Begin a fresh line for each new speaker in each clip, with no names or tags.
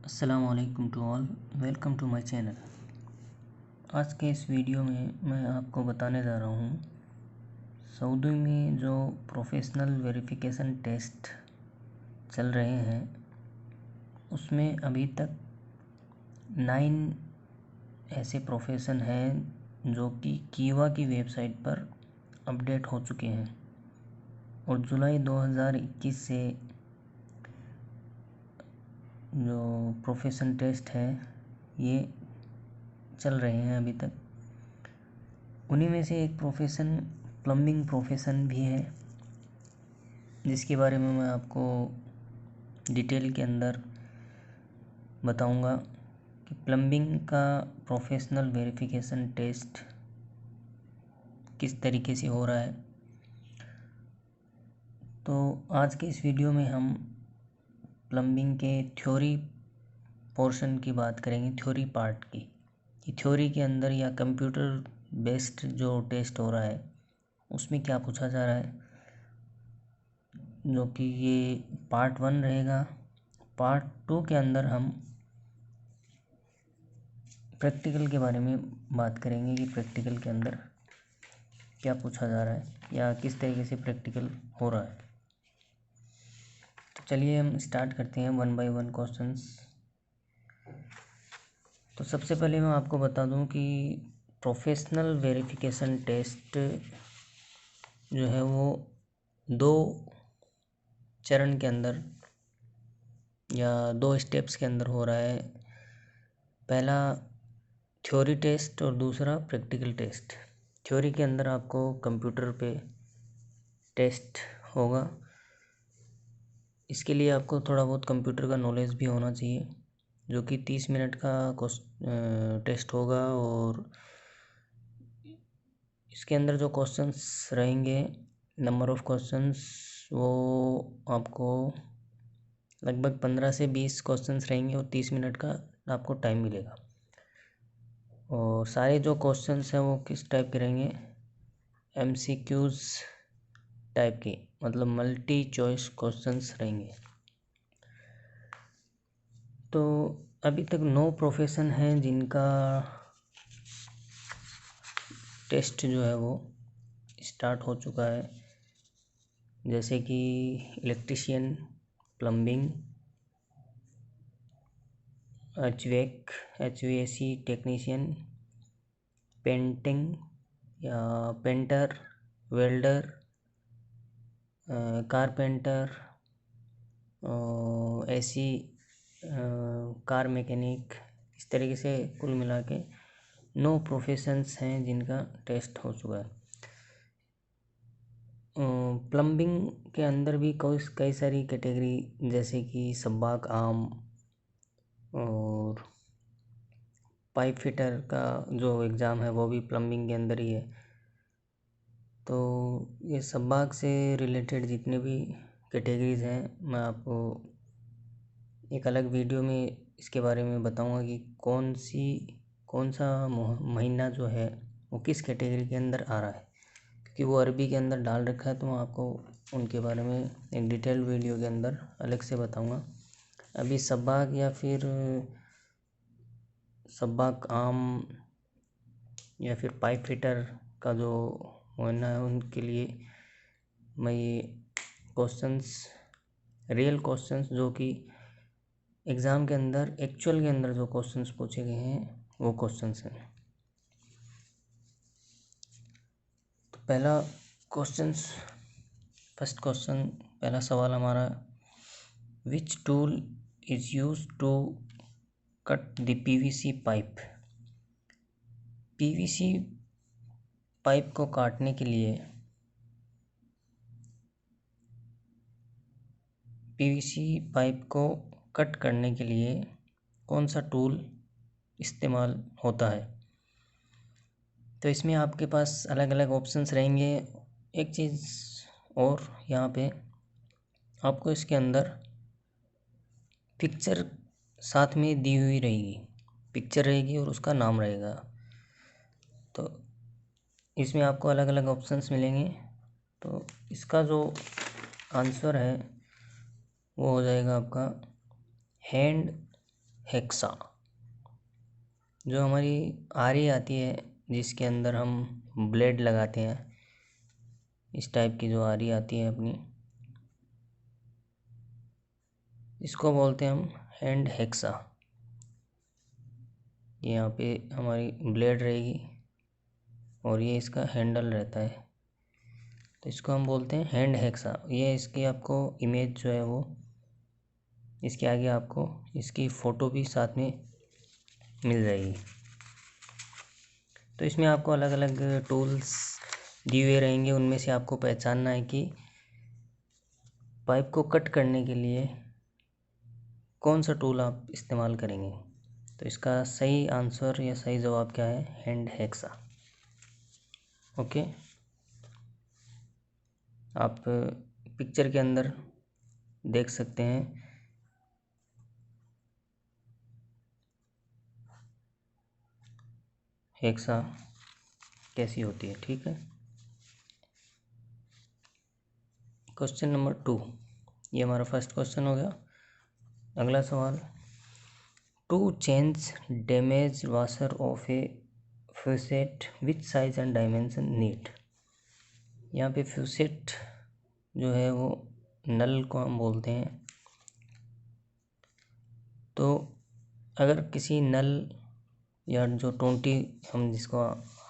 अस्सलाम वालेकुम to all, welcome to my channel. आज के इस वीडियो में मैं आपको बताने जा रहा हूँ सऊदी में जो प्रोफेशनल वेरिफिकेशन टेस्ट चल रहे हैं उसमें अभी तक 9 ऐसे प्रोफेशन हैं जो कि कीवा की वेबसाइट पर अपडेट हो चुके हैं और जुलाई 2021 से जो प्रोफेशन टेस्ट है ये चल रहे हैं अभी तक। उन्हीं में से एक प्रोफेशन प्लम्बिंग प्रोफेशन भी है, जिसके बारे में मैं आपको डिटेल के अंदर बताऊंगा कि प्लम्बिंग का प्रोफेशनल वेरिफिकेशन टेस्ट किस तरीके से हो रहा है। तो आज के इस वीडियो में हम प्लम्बिंग के थ्योरी पोर्शन की बात करेंगे, थ्योरी पार्ट की, कि थ्योरी के अंदर या कंप्यूटर बेस्ड जो टेस्ट हो रहा है उसमें क्या पूछा जा रहा है, जो कि ये पार्ट 1 रहेगा। पार्ट 2 के अंदर हम प्रैक्टिकल के बारे में बात करेंगे कि प्रैक्टिकल के अंदर क्या पूछा जा रहा है या किस तरीके से प्रैक्टिकल हो रहा है। तो चलिए हम स्टार्ट करते हैं 1 बाय 1 क्वेश्चंस। तो सबसे पहले मैं आपको बता दूं कि प्रोफेशनल वेरिफिकेशन टेस्ट जो है वो 2 चरण के अंदर या 2 स्टेप्स के अंदर हो रहा है। पहला थ्योरी टेस्ट और दूसरा प्रैक्टिकल टेस्ट। थ्योरी के अंदर आपको कंप्यूटर पे टेस्ट होगा, इसके लिए आपको थोड़ा बहुत कंप्यूटर का नॉलेज भी होना चाहिए, जो कि 30 मिनट का टेस्ट होगा। और इसके अंदर जो क्वेश्चंस रहेंगे, नंबर ऑफ़ क्वेश्चंस, वो आपको लगभग 15 से 20 क्वेश्चंस रहेंगे और 30 मिनट का आपको टाइम मिलेगा। और सारे जो क्वेश्चंस हैं वो किस टाइप के रहेंगे, MCQs टाइप के, मतलब मल्टी चॉइस क्वेश्चंस रहेंगे। तो अभी तक 9 प्रोफेशन हैं जिनका टेस्ट जो है वो स्टार्ट हो चुका है, जैसे कि electrician, plumbing, HVAC technician, painting या painter, welder, carpenter, AC car mechanic. इस तरीके से कुल मिला के 9 प्रोफेशंस हैं जिनका टेस्ट हो चुका है। प्लम्बिंग के अंदर भी कई सारी कैटेगरी, जैसे कि सब्बाक आम और पाइप फिटर का जो एग्ज़ाम है वो भी प्लम्बिंग के अंदर ही है। तो ये सब्बाक से रिलेटेड जितने भी कैटेगरीज़ हैं, मैं आपको एक अलग वीडियो में इसके बारे में बताऊंगा कि कौन सा महीना जो है वो किस कैटेगरी के अंदर आ रहा है, क्योंकि वो अरबी के अंदर डाल रखा है। तो मैं आपको उनके बारे में एक डिटेल वीडियो के अंदर अलग से बताऊंगा। अभी सब्बाक या फिर सब्बाक आम या फिर पाइप फिटर का जो महीना है, उनके लिए मैं ये क्वेश्चंस, रियल क्वेश्चंस जो कि एग्ज़ाम के अंदर एक्चुअल के अंदर जो क्वेश्चंस पूछे गए हैं वो क्वेश्चंस हैं। तो पहला क्वेश्चंस, फर्स्ट क्वेश्चन, पहला सवाल हमारा, which tool is use to cut the PVC pipe. PVC pipe को काटने के लिए, PVC पाइप को कट करने के लिए कौन सा टूल इस्तेमाल होता है। तो इसमें आपके पास अलग अलग ऑप्शंस रहेंगे। एक चीज़ और, यहाँ पे आपको इसके अंदर पिक्चर साथ में दी हुई रहेगी, पिक्चर रहेगी और उसका नाम रहेगा। तो इसमें आपको अलग अलग ऑप्शंस मिलेंगे। तो इसका जो आंसर है वो हो जाएगा आपका हैंड हेक्सा। जो हमारी आरी आती है जिसके अंदर हम ब्लेड लगाते हैं, इस टाइप की जो आरी आती है अपनी, इसको बोलते हैं हम हैंड हेक्सा। ये यहाँ पे हमारी ब्लेड रहेगी और ये इसका हैंडल रहता है, तो इसको हम बोलते हैं हैंड हेक्सा। ये इसकी आपको इमेज जो है वो इसके आगे आपको इसकी फ़ोटो भी साथ में मिल जाएगी। तो इसमें आपको अलग अलग टूल्स दिए हुए रहेंगे, उनमें से आपको पहचानना है कि पाइप को कट करने के लिए कौन सा टूल आप इस्तेमाल करेंगे। तो इसका सही आंसर या सही जवाब क्या है? Hand hexa. ओके, आप पिक्चर के अंदर देख सकते हैं हेक्सा कैसी होती है। ठीक है, क्वेश्चन नंबर 2, ये हमारा फर्स्ट क्वेश्चन हो गया। अगला सवाल, to change damage washer of a faucet which size and dimension need. यहाँ पे फ्यूसेट जो है वो नल को हम बोलते हैं। तो अगर किसी नल या जो टोंटी हम जिसको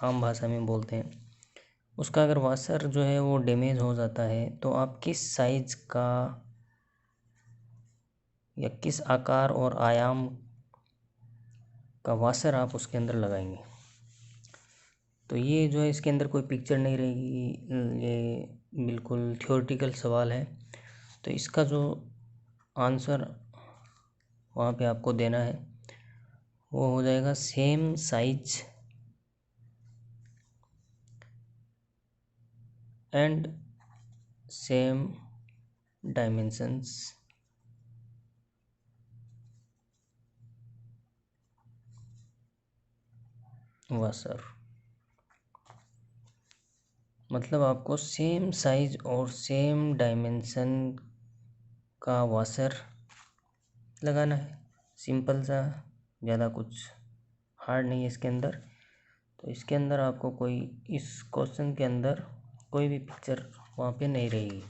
आम भाषा में बोलते हैं, उसका अगर वाशर जो है वो डैमेज हो जाता है तो आप किस साइज का या किस आकार और आयाम का वाशर आप उसके अंदर लगाएंगे। तो ये जो है इसके अंदर कोई पिक्चर नहीं रहेगी, ये बिल्कुल थ्योरेटिकल सवाल है। तो इसका जो आंसर वहाँ पे आपको देना है वो हो जाएगा same size and same dimensions washer. मतलब आपको सेम साइज और सेम डायमेंशन का वाशर लगाना है। सिंपल सा, ज़्यादा कुछ हार्ड नहीं है इसके अंदर। तो इसके अंदर आपको कोई, इस क्वेश्चन के अंदर कोई भी पिक्चर वहाँ पे नहीं रहेगी।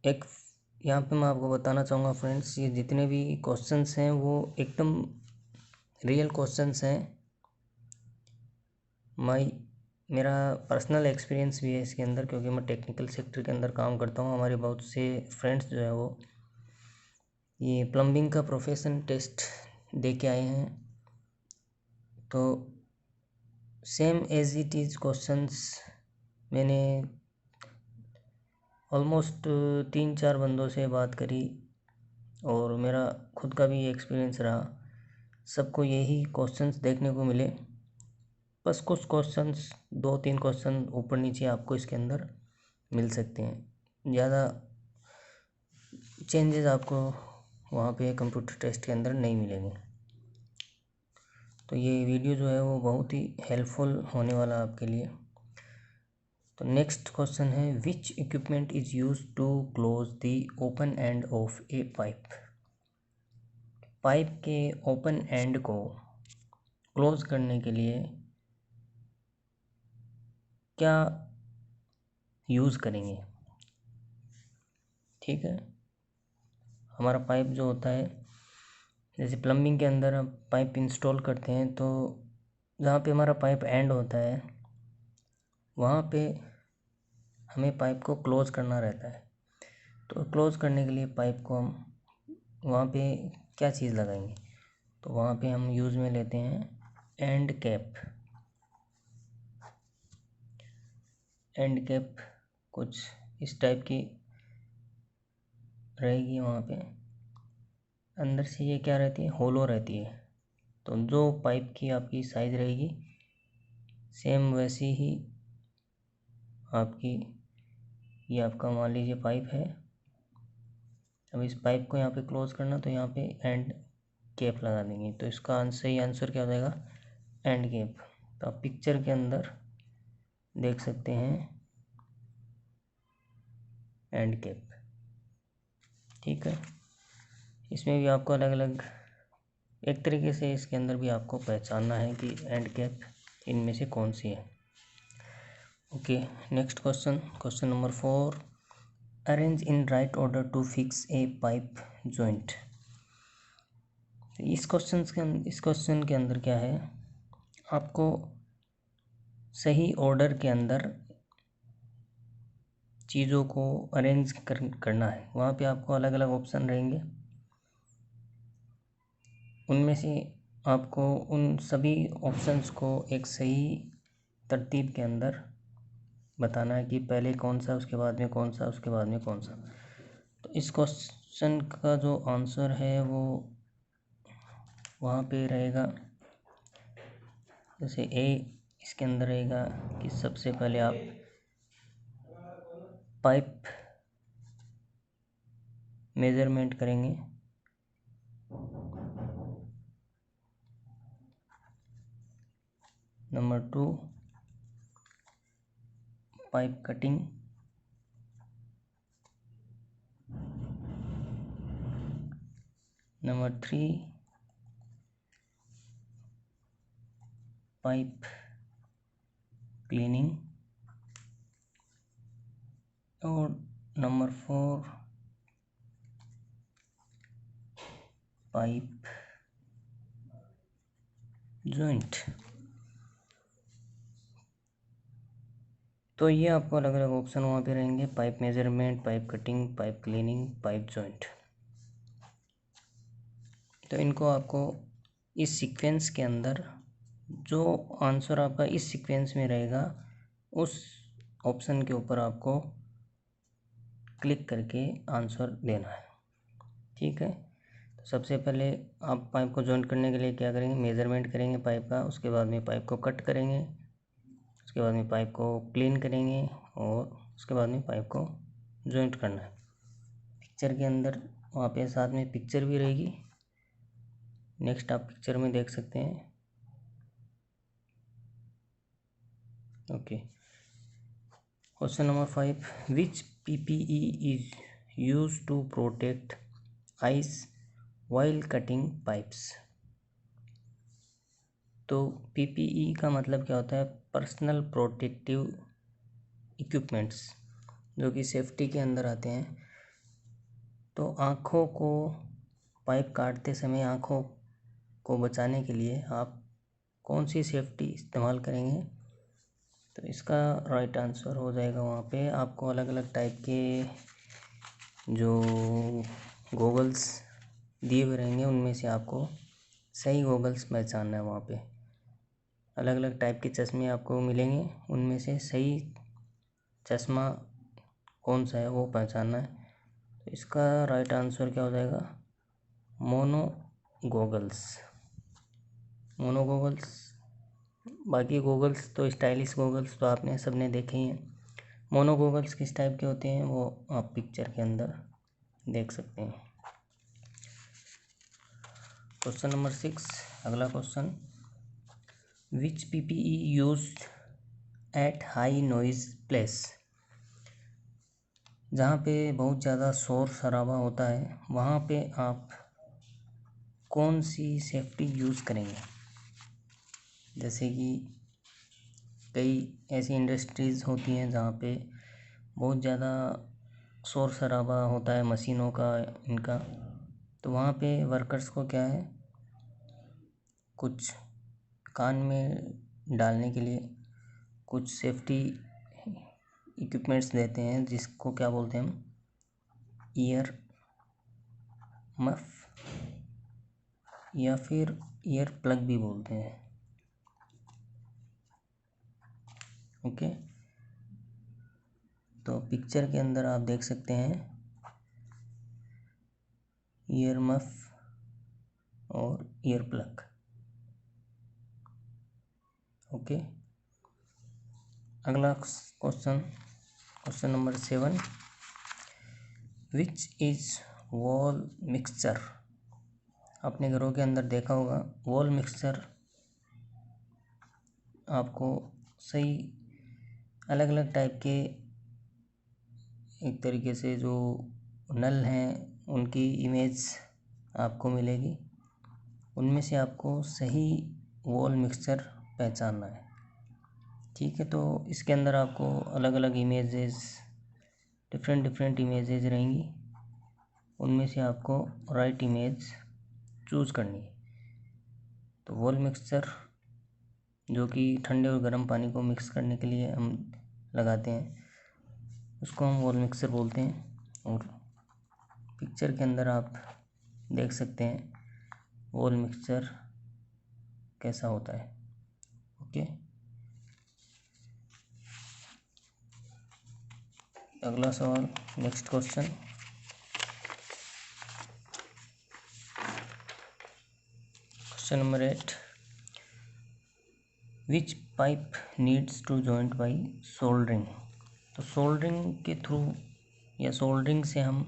एक यहाँ पे मैं आपको बताना चाहूँगा फ्रेंड्स, ये जितने भी क्वेश्चंस हैं वो एकदम रियल क्वेश्चंस हैं। मेरा पर्सनल एक्सपीरियंस भी है इसके अंदर, क्योंकि मैं टेक्निकल सेक्टर के अंदर काम करता हूँ। हमारे बहुत से फ्रेंड्स जो है वो ये प्लम्बिंग का प्रोफेशन टेस्ट दे के आए हैं। तो same as it is questions मैंने ऑलमोस्ट 3-4 बंदों से बात करी और मेरा खुद का भी एक्सपीरियंस रहा। सबको यही क्वेश्चंस देखने को मिले। बस कुछ क्वेश्चंस, 2-3 क्वेश्चन ऊपर नीचे आपको इसके अंदर मिल सकते हैं। ज़्यादा चेंजेस आपको वहाँ पे कंप्यूटर टेस्ट के अंदर नहीं मिलेंगे। तो ये वीडियो जो है वो बहुत ही हेल्पफुल होने वाला आपके लिए। तो नेक्स्ट क्वेश्चन है, which equipment is use to close the open end of a pipe. Pipe के ओपन एंड को क्लोज करने के लिए क्या यूज़ करेंगे। ठीक है, हमारा पाइप जो होता है, जैसे प्लम्बिंग के अंदर हम पाइप इंस्टॉल करते हैं, तो जहाँ पे हमारा पाइप एंड होता है वहाँ पे हमें पाइप को क्लोज करना रहता है। तो क्लोज करने के लिए पाइप को हम वहाँ पे क्या चीज़ लगाएंगे, तो वहाँ पे हम यूज़ में लेते हैं एंड कैप। एंड कैप कुछ इस टाइप की रहेगी, वहाँ पे अंदर से ये क्या रहती है, होलो रहती है। तो जो पाइप की आपकी साइज़ रहेगी सेम वैसी ही आपकी, ये आपका मान लीजिए पाइप है। अब इस पाइप को यहाँ पे क्लोज करना, तो यहाँ पे एंड कैप लगा देंगे। तो इसका सही आंसर क्या हो जाएगा, एंड कैप। तो आप पिक्चर के अंदर देख सकते हैं एंड कैप। ठीक है, इसमें भी आपको अलग अलग एक तरीके से इसके अंदर भी आपको पहचानना है कि एंड कैप इनमें से कौन सी है। Okay, next question, question number 4, arrange in right order to fix a pipe joint. इस क्वेश्चन के अंदर क्या है, आपको सही ऑर्डर के अंदर चीज़ों को अरेंज करना है। वहाँ पे आपको अलग अलग ऑप्शन रहेंगे, उनमें से आपको उन सभी ऑप्शंस को एक सही तरतीब के अंदर बताना है कि पहले कौन सा, उसके बाद में कौन सा, उसके बाद में कौन सा। तो इस क्वेश्चन का जो आंसर है वो वहाँ पे रहेगा, जैसे ए इसके अंदर रहेगा कि सबसे पहले आप पाइप मेज़रमेंट करेंगे, number 2 pipe cutting, number 3 pipe cleaning, और नंबर 4 पाइप जॉइंट। तो ये आपको अलग अलग ऑप्शन वहाँ पे रहेंगे, pipe measurement, pipe cutting, pipe cleaning, pipe joint. तो इनको आपको इस सीक्वेंस के अंदर, जो आंसर आपका इस सीक्वेंस में रहेगा उस ऑप्शन के ऊपर आपको क्लिक करके आंसर देना है। ठीक है, तो सबसे पहले आप पाइप को जॉइंट करने के लिए क्या करेंगे, मेज़रमेंट करेंगे पाइप का, उसके बाद में पाइप को कट करेंगे, उसके बाद में पाइप को क्लीन करेंगे, और उसके बाद में पाइप को जॉइंट करना है। पिक्चर के अंदर वहाँ पे साथ में पिक्चर भी रहेगी, नेक्स्ट आप पिक्चर में देख सकते हैं। Okay, question number 5, which PPE is use to protect eyes while cutting pipes. तो PPE का मतलब क्या होता है, पर्सनल प्रोटेक्टिव इक्विपमेंट्स, जो कि सेफ्टी के अंदर आते हैं। तो आँखों को पाइप काटते समय आँखों को बचाने के लिए आप कौन सी सेफ्टी इस्तेमाल करेंगे। तो इसका राइट आंसर हो जाएगा, वहाँ पे आपको अलग अलग टाइप के जो गॉगल्स दिए हुए रहेंगे, उनमें से आपको सही गॉगल्स पहचानना है। वहाँ पे अलग अलग टाइप के चश्मे आपको मिलेंगे, उनमें से सही चश्मा कौन सा है वो पहचानना है। तो इसका राइट आंसर क्या हो जाएगा, मोनो गॉगल्स। मोनो गॉगल्स, बाकी गॉगल्स तो स्टाइलिश गॉगल्स तो आपने सबने देखे ही हैं। मोनो गॉगल्स किस टाइप के होते हैं वो आप पिक्चर के अंदर देख सकते हैं। क्वेश्चन नंबर 6, अगला question, which PPE used at high noise place. जहाँ पे बहुत ज़्यादा शोर शराबा होता है वहाँ पे आप कौन सी सेफ्टी यूज़ करेंगे। जैसे कि कई ऐसी इंडस्ट्रीज़ होती हैं जहाँ पे बहुत ज़्यादा शोर शराबा होता है मशीनों का, इनका। तो वहाँ पे वर्कर्स को क्या है, कुछ कान में डालने के लिए कुछ सेफ्टी इक्विपमेंट्स देते हैं, जिसको क्या बोलते हैं हम, ईयर मफ या फिर ईयर प्लग भी बोलते हैं। ओके, तो पिक्चर के अंदर आप देख सकते हैं ईयर मफ और ईयर प्लग। ओके, अगला question, question number 7, which is wall mixture. अपने घरों के अंदर देखा होगा, वॉल मिक्सचर आपको सही अलग अलग टाइप के, एक तरीके से जो नल हैं उनकी इमेज आपको मिलेगी, उनमें से आपको सही वॉल मिक्सचर पहचानना है। ठीक है, तो इसके अंदर आपको अलग अलग इमेजेस, डिफरेंट इमेजेस रहेंगी, उनमें से आपको राइट इमेज चूज़ करनी है। तो वॉल मिक्सचर जो कि ठंडे और गर्म पानी को मिक्स करने के लिए हम लगाते हैं, उसको हम वॉल मिक्सचर बोलते हैं। और पिक्चर के अंदर आप देख सकते हैं वॉल मिक्सचर कैसा होता है। ओके, अगला सवाल, next question. Question number 8, which pipe needs to joint by soldering. तो सोल्डरिंग के थ्रू या सोल्डरिंग से हम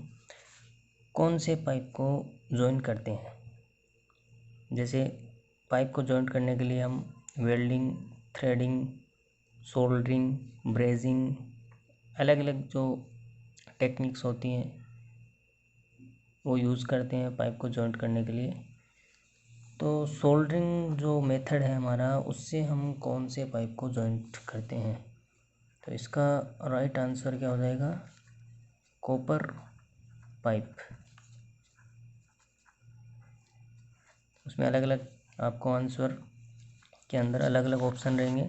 कौन से पाइप को जॉइन करते हैं। जैसे पाइप को जॉइंट करने के लिए हम वेल्डिंग, थ्रेडिंग, सोल्डरिंग, ब्रेजिंग, अलग अलग जो टेक्निक्स होती हैं वो यूज़ करते हैं पाइप को जॉइंट करने के लिए। तो सोल्डरिंग जो मेथड है हमारा, उससे हम कौन से पाइप को जॉइंट करते हैं। तो इसका राइट आंसर क्या हो जाएगा, कॉपर पाइप। उसमें अलग अलग आपको आंसर के अंदर अलग अलग ऑप्शन रहेंगे।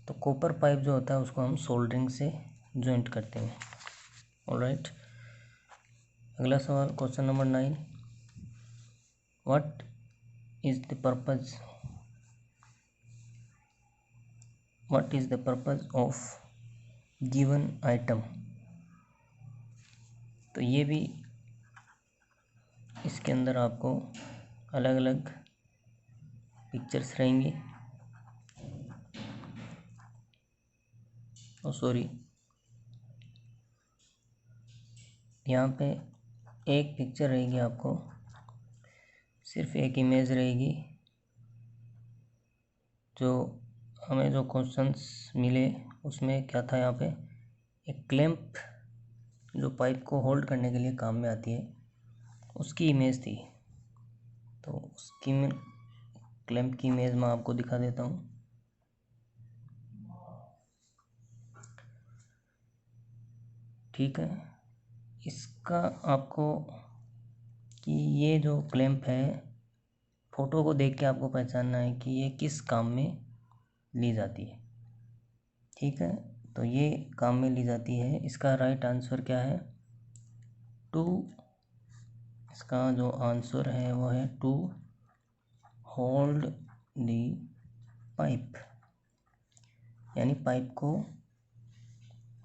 तो कॉपर पाइप जो होता है उसको हम सोल्डरिंग से जॉइंट करते हैं। ऑलराइट, अगला सवाल, question number 9, what is the purpose of given item. तो ये भी इसके अंदर आपको अलग अलग पिक्चर्स रहेंगी। सॉरी, यहाँ पे एक पिक्चर रहेगी, आपको सिर्फ एक इमेज रहेगी। जो हमें जो क्वेश्चंस मिले उसमें क्या था, यहाँ पे एक क्लैंप जो पाइप को होल्ड करने के लिए काम में आती है, उसकी इमेज थी। तो उसकी क्लैंप की इमेज मैं आपको दिखा देता हूँ। ठीक है, इसका आपको कि ये जो क्लैंप है, फ़ोटो को देख के आपको पहचानना है कि ये किस काम में ली जाती है। ठीक है, तो ये काम में ली जाती है। इसका राइट आंसर क्या है, टू। इसका जो आंसर है वो है टू होल्ड दी पाइप, यानी पाइप को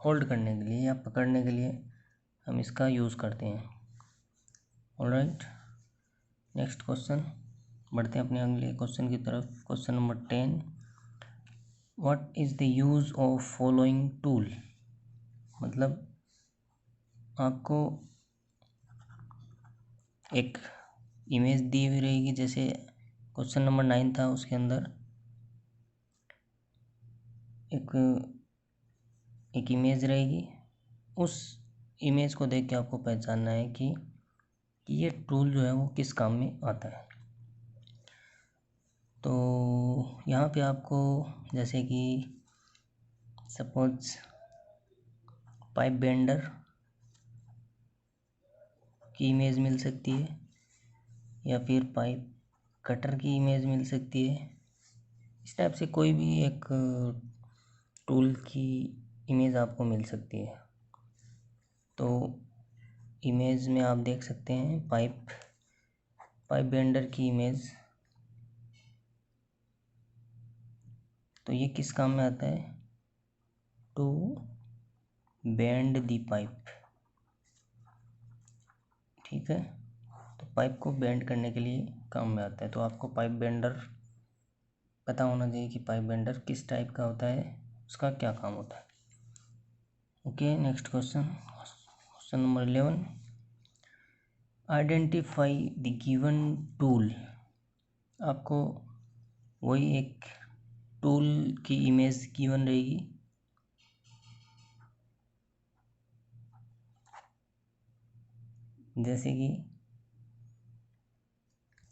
होल्ड करने के लिए या पकड़ने के लिए हम इसका यूज़ करते हैं। ऑलराइट, नेक्स्ट क्वेश्चन, बढ़ते हैं अपने अगले क्वेश्चन की तरफ। Question number 10, what is the use of following tool. मतलब आपको एक इमेज दी हुई रहेगी, जैसे क्वेश्चन नंबर 9 था, उसके अंदर एक इमेज रहेगी। उस इमेज को देख के आपको पहचानना है कि ये टूल जो है वो किस काम में आता है। तो यहाँ पे आपको जैसे कि सपोज पाइप बेंडर की इमेज मिल सकती है, या फिर पाइप कटर की इमेज मिल सकती है। इस टाइप से कोई भी एक टूल की इमेज आपको मिल सकती है। तो इमेज में आप देख सकते हैं पाइप बेंडर की इमेज। तो ये किस काम में आता है, टू बेंड दी पाइप। ठीक है, तो पाइप को बेंड करने के लिए काम में आता है। तो आपको पाइप बेंडर पता होना चाहिए कि पाइप बेंडर किस टाइप का होता है, उसका क्या काम होता है। Okay, next question, question number 11, identify the given tool. आपको वही एक टूल की इमेज गिवन रहेगी। जैसे कि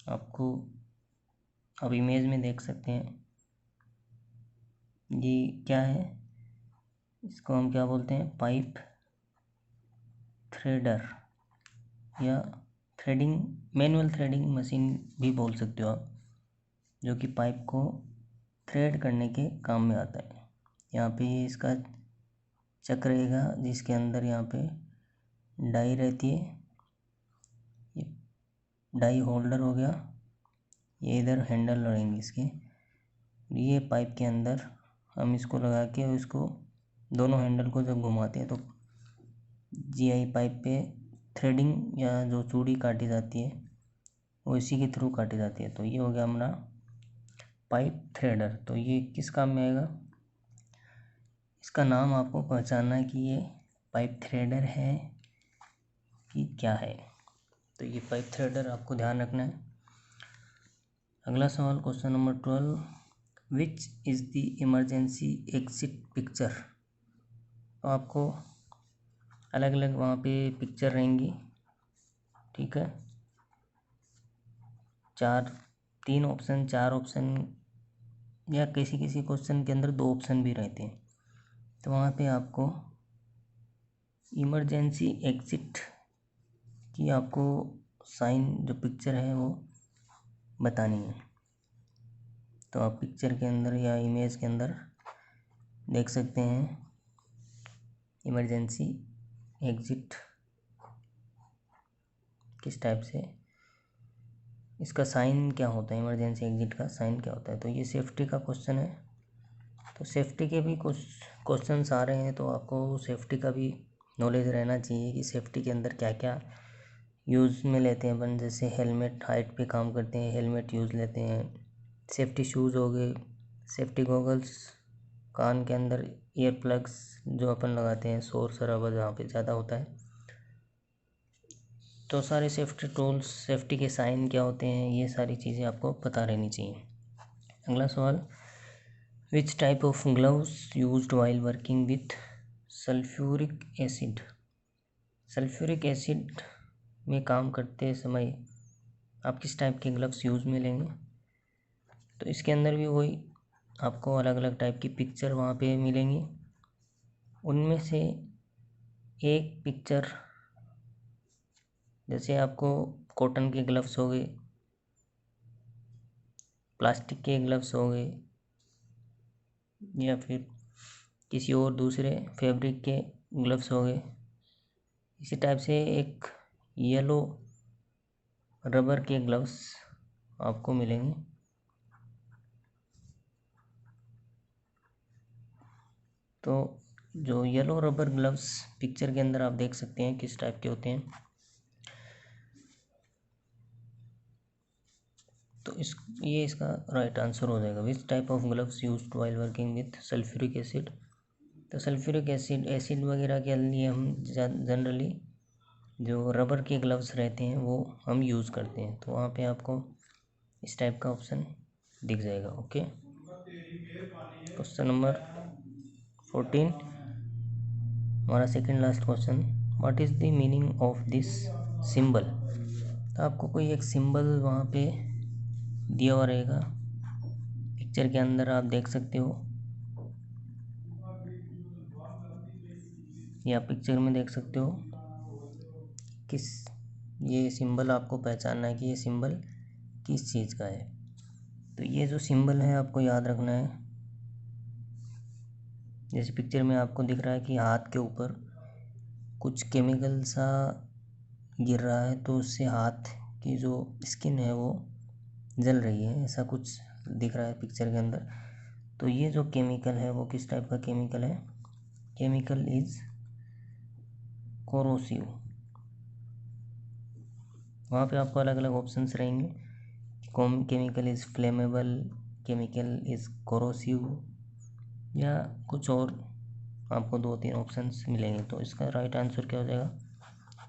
आपको अब इमेज में देख सकते हैं ये क्या है, इसको हम क्या बोलते हैं, पाइप थ्रेडर या थ्रेडिंग, मैनुअल थ्रेडिंग मशीन भी बोल सकते हो आप, जो कि पाइप को थ्रेड करने के काम में आता है। यहाँ पे ये इसका चक्र रहेगा जिसके अंदर यहाँ पे डाई रहती है, ये डाई होल्डर हो गया, ये इधर हैंडल रहेंगे इसके, ये पाइप के अंदर हम इसको लगा के और इसको दोनों हैंडल को जब घुमाते हैं तो जीआई पाइप पे थ्रेडिंग या जो चूड़ी काटी जाती है वो इसी के थ्रू काटी जाती है। तो ये हो गया हमारा पाइप थ्रेडर। तो ये किस काम में आएगा, इसका नाम आपको पहचानना है कि ये पाइप थ्रेडर है कि क्या है। तो ये पाइप थ्रेडर आपको ध्यान रखना है। अगला सवाल question number 12, which is the emergency exit picture. तो आपको अलग अलग वहाँ पे पिक्चर रहेंगी, ठीक है, तीन ऑप्शन, चार ऑप्शन, या किसी किसी क्वेश्चन के अंदर दो ऑप्शन भी रहते हैं। तो वहाँ पे आपको इमरजेंसी एग्जिट की आपको साइन जो पिक्चर है वो बतानी है। तो आप पिक्चर के अंदर या इमेज के अंदर देख सकते हैं इमरजेंसी एग्जिट किस टाइप से, इसका साइन क्या होता है, इमरजेंसी एग्जिट का साइन क्या होता है। तो ये सेफ्टी का क्वेश्चन है। तो सेफ्टी के भी कुछ क्वेश्चंस आ रहे हैं, तो आपको सेफ्टी का भी नॉलेज रहना चाहिए कि सेफ्टी के अंदर क्या क्या यूज़ में लेते हैं अपन। जैसे हेलमेट, हाइट पे काम करते हैं हेलमेट यूज़ लेते हैं, सेफ्टी शूज़ हो गए, सेफ्टी गॉगल्स, कान के अंदर ईयर प्लग्स जो अपन लगाते हैं शोर शराबा जहाँ पे ज़्यादा होता है। तो सारे सेफ्टी टूल्स, सेफ्टी के साइन क्या होते हैं, ये सारी चीज़ें आपको पता रहनी चाहिए। अगला सवाल, which type of gloves used while working with sulphuric acid. Sulphuric acid में काम करते समय आप किस टाइप के ग्लव्स यूज़ में लेंगे। तो इसके अंदर भी वही आपको अलग अलग टाइप की पिक्चर वहाँ पे मिलेंगी। उनमें से एक पिक्चर, जैसे आपको कॉटन के ग्लव्स हो गए, प्लास्टिक के ग्लव्स हो गए, या फिर किसी और दूसरे फैब्रिक के ग्लव्स हो गए, इसी टाइप से एक येलो रबर के ग्लव्स आपको मिलेंगे। तो जो येलो रबर ग्लव्स पिक्चर के अंदर आप देख सकते हैं किस टाइप के होते हैं। तो ये इसका राइट आंसर हो जाएगा, which type of gloves used while working with sulphuric acid. तो सल्फ्यूरिक एसिड वगैरह के लिए हम जनरली जो रबर के ग्लव्स रहते हैं वो हम यूज़ करते हैं। तो वहाँ पे आपको इस टाइप का ऑप्शन दिख जाएगा। ओके, क्वेश्चन नंबर 14, हमारा second last question, what is the meaning of this symbol. तो आपको कोई एक सिंबल वहाँ पे दिया हुआ रहेगा, पिक्चर के अंदर आप देख सकते हो, या पिक्चर में देख सकते हो किस, ये सिंबल आपको पहचानना है कि ये सिंबल किस चीज़ का है। तो ये जो सिंबल है आपको याद रखना है। जैसे पिक्चर में आपको दिख रहा है कि हाथ के ऊपर कुछ केमिकल सा गिर रहा है, तो उससे हाथ की जो स्किन है वो जल रही है, ऐसा कुछ दिख रहा है पिक्चर के अंदर। तो ये जो केमिकल है वो किस टाइप का केमिकल है, केमिकल इज कोरोसिव। वहाँ पे आपको अलग अलग ऑप्शंस रहेंगे, chemical is flammable, chemical is corrosive, या कुछ और आपको दो तीन ऑप्शंस मिलेंगे। तो इसका राइट आंसर क्या हो जाएगा,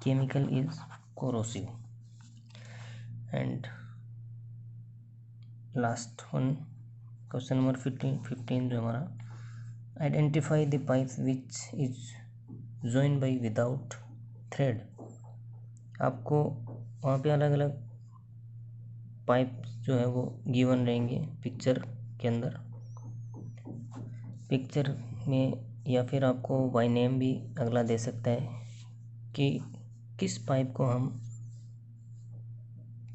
chemical is corrosive. And last one, question number 15 जो हमारा, identify the pipe which is join by without thread. आपको वहाँ पे अलग अलग पाइप जो है वो गिवन रहेंगे पिक्चर के अंदर। पिक्चर में या फिर आपको बाय नेम भी अगला दे सकता है कि किस पाइप को हम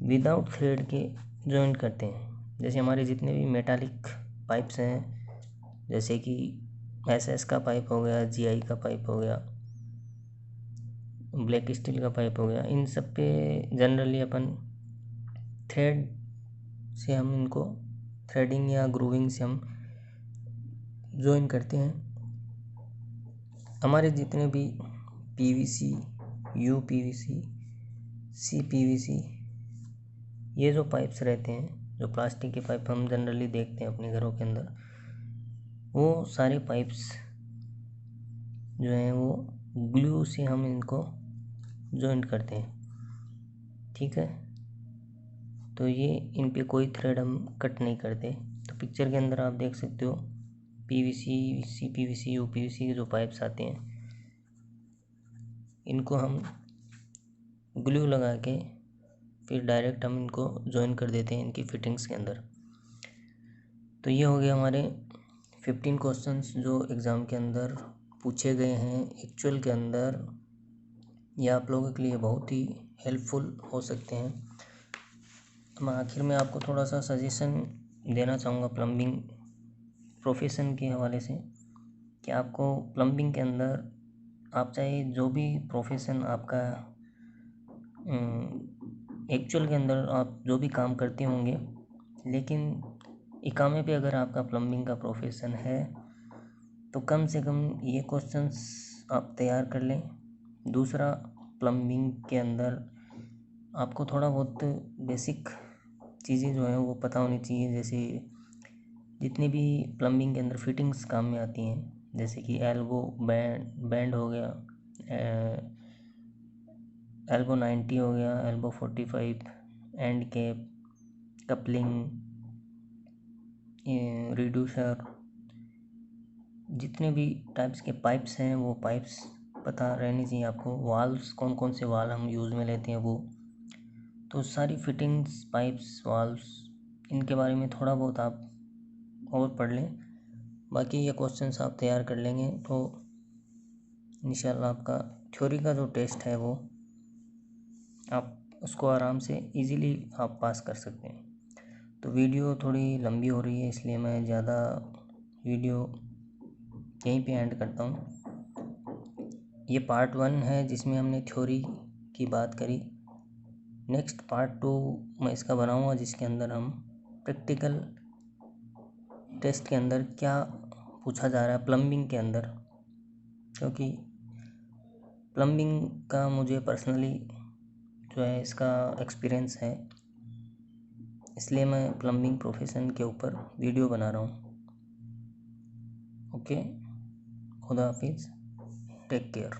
विदाउट थ्रेड के जॉइन करते हैं। जैसे हमारे जितने भी मेटालिक पाइप्स हैं, जैसे कि एसएस का पाइप हो गया, जीआई का पाइप हो गया, ब्लैक स्टील का पाइप हो गया, इन सब पे जनरली अपन थ्रेड से हम इनको थ्रेडिंग या ग्रूविंग से हम जॉइन करते हैं। हमारे जितने भी पीवीसी, यूपीवीसी, सीपीवीसी, ये जो पाइप्स रहते हैं, जो प्लास्टिक के पाइप हम जनरली देखते हैं अपने घरों के अंदर, वो सारे पाइप्स जो हैं वो ग्लू से हम इनको जॉइंट करते हैं। ठीक है, तो ये इन पे कोई थ्रेड हम कट नहीं करते। तो पिक्चर के अंदर आप देख सकते हो पीवीसी, सीपीवीसी, यूपीवीसी के जो पाइप्स आते हैं, इनको हम ग्लू लगा के फिर डायरेक्ट हम इनको जॉइन कर देते हैं इनकी फिटिंग्स के अंदर। तो ये हो गया हमारे 15 क्वेश्चंस जो एग्ज़ाम के अंदर पूछे गए हैं एक्चुअल के अंदर। ये आप लोगों के लिए बहुत ही हेल्पफुल हो सकते हैं। मैं आखिर में आपको थोड़ा सा सजेशन देना चाहूँगा प्लम्बिंग प्रोफेशन के हवाले से, कि आपको प्लम्बिंग के अंदर आप चाहे जो भी प्रोफेशन आपका एक्चुअल के अंदर आप जो भी काम करते होंगे, लेकिन इकामे पे अगर आपका प्लम्बिंग का प्रोफेशन है तो कम से कम ये क्वेश्चंस आप तैयार कर लें। दूसरा, प्लम्बिंग के अंदर आपको थोड़ा बहुत बेसिक चीज़ें जो हैं वो पता होनी चाहिए। जैसे जितनी भी प्लम्बिंग के अंदर फिटिंग्स काम में आती हैं, जैसे कि एल्बो बैंड हो गया, एल्बो 90 हो गया, elbow 45, and cap, coupling, reducer, जितने भी टाइप्स के पाइप्स हैं वो पाइप्स पता रहनी चाहिए आपको। वाल्व्स, कौन कौन से वाल्व हम यूज़ में लेते हैं वो, तो सारी फिटिंग्स, पाइप्स, वाल्व्स, इनके बारे में थोड़ा बहुत आप और पढ़ लें। बाकी ये क्वेश्चंस आप तैयार कर लेंगे तो इंशाल्लाह आपका थ्योरी का जो टेस्ट है वो आप उसको आराम से इजीली आप पास कर सकते हैं। तो वीडियो थोड़ी लंबी हो रही है, इसलिए मैं ज़्यादा वीडियो यहीं पे एंड करता हूँ। ये पार्ट 1 है जिसमें हमने थ्योरी की बात करी। नेक्स्ट पार्ट 2 मैं इसका बनाऊँगा जिसके अंदर हम प्रैक्टिकल टेस्ट के अंदर क्या पूछा जा रहा है प्लम्बिंग के अंदर, क्योंकि प्लम्बिंग का मुझे पर्सनली जो है इसका एक्सपीरियंस है, इसलिए मैं प्लम्बिंग प्रोफेशन के ऊपर वीडियो बना रहा हूँ। ओके, खुदा हाफिज़, टेक केयर।